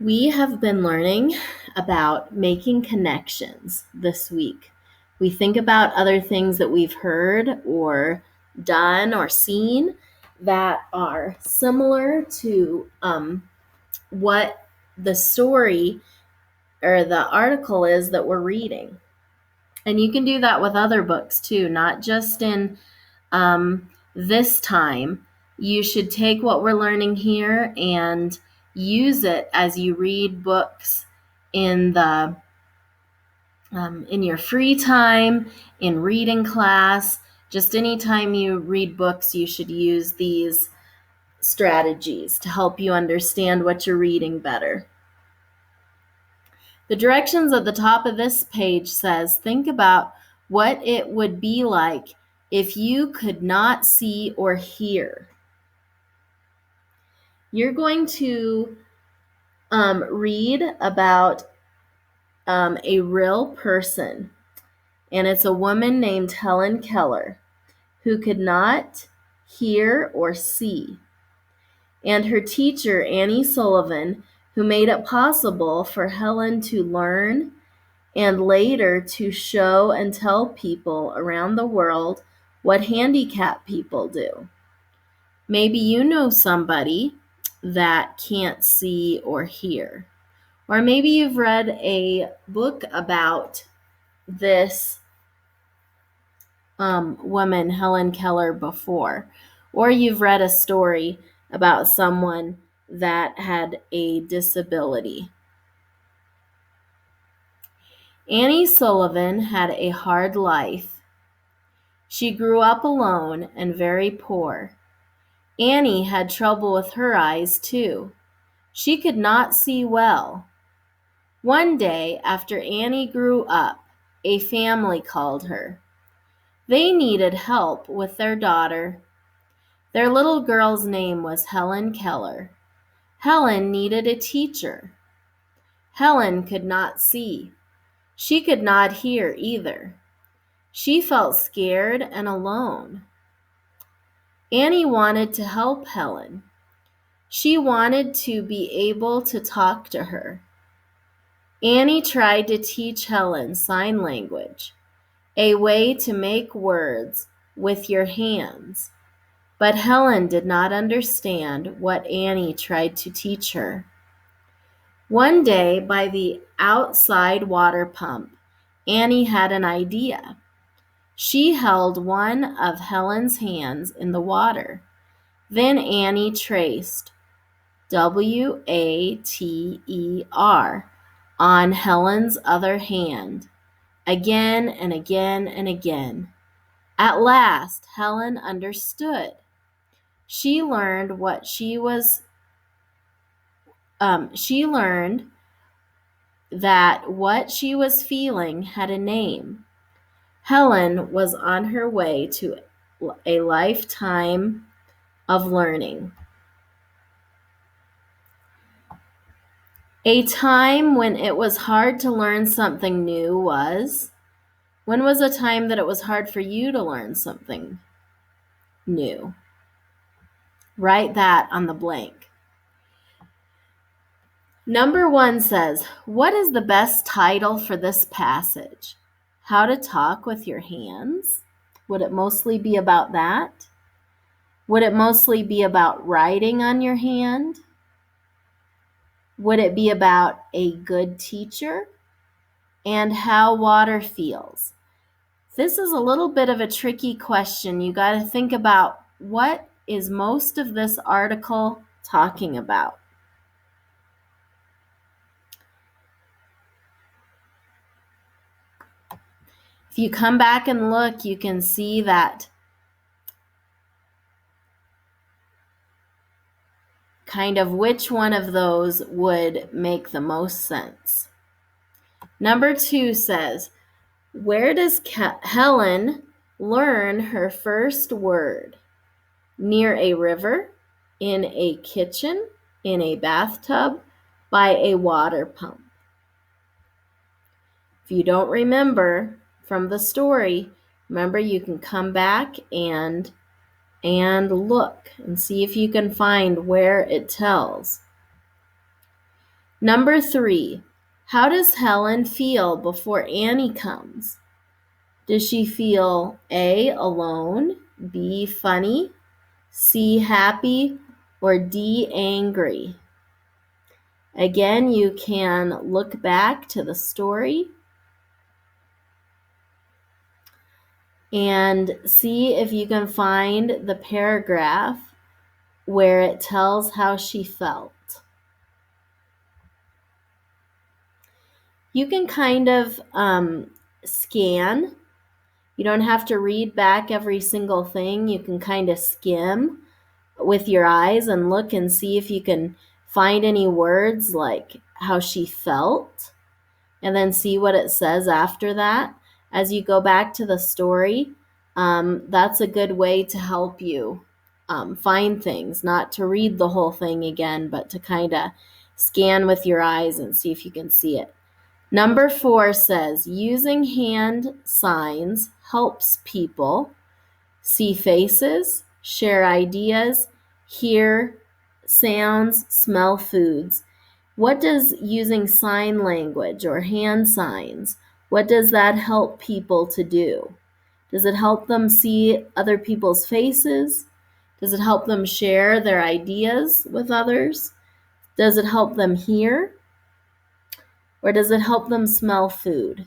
We have been learning about making connections this week. We think about other things that we've heard or done or seen that are similar to what the story or the article is that we're reading. And you can do that with other books too, not just in this time. You should take what we're learning here and use it as you read books in the in your free time, in reading class. Just anytime you read books, you should use these strategies to help you understand what you're reading better. The directions at the top of this page says, think about what it would be like if you could not see or hear. You're going to read about a real person, and it's a woman named Helen Keller who could not hear or see, and her teacher, Annie Sullivan, who made it possible for Helen to learn and later to show and tell people around the world what handicapped people do. Maybe you know somebody that can't see or hear. Or maybe you've read a book about this woman, Helen Keller, before. Or you've read a story about someone that had a disability. Annie Sullivan had a hard life. She grew up alone and very poor. Annie had trouble with her eyes too. She could not see well. One day, after Annie grew up, a family called her. They needed help with their daughter. Their little girl's name was Helen Keller. Helen needed a teacher. Helen could not see. She could not hear either. She felt scared and alone. Annie wanted to help Helen. She wanted to be able to talk to her. Annie tried to teach Helen sign language, a way to make words with your hands. But Helen did not understand what Annie tried to teach her. One day, by the outside water pump, Annie had an idea. She held one of Helen's hands in the water. Then Annie traced W-A-T-E-R on Helen's other hand, again and again and again. At last, Helen understood. She learned that what she was feeling had a name. Helen was on her way to a lifetime of learning. A time when it was hard to learn something new was? When was a time that it was hard for you to learn something new? Write that on the blank. Number 1 says, what is the best title for this passage? How to talk with your hands? Would it mostly be about that? Would it mostly be about writing on your hand? Would it be about a good teacher? And how water feels? This is a little bit of a tricky question. You got to think about what is most of this article talking about. If you come back and look, you can see that kind of which one of those would make the most sense. Number 2 says, where does Helen learn her first word? Near a river, in a kitchen, in a bathtub, by a water pump. If you don't remember from the story, remember you can come back and look and see if you can find where it tells. Number 3, how does Helen feel before Annie comes? Does she feel A, alone, B, funny, C, happy, or D, angry? Again, you can look back to the story and see if you can find the paragraph where it tells how she felt. You can kind of scan. You don't have to read back every single thing. You can kind of skim with your eyes and look and see if you can find any words like how she felt, and then see what it says after that. As you go back to the story, that's a good way to help you find things, not to read the whole thing again, but to kind of scan with your eyes and see if you can see it. Number 4 says, using hand signs helps people see faces, share ideas, hear sounds, smell foods. What does using sign language or hand signs, what does that help people to do? Does it help them see other people's faces? Does it help them share their ideas with others? Does it help them hear? Or does it help them smell food?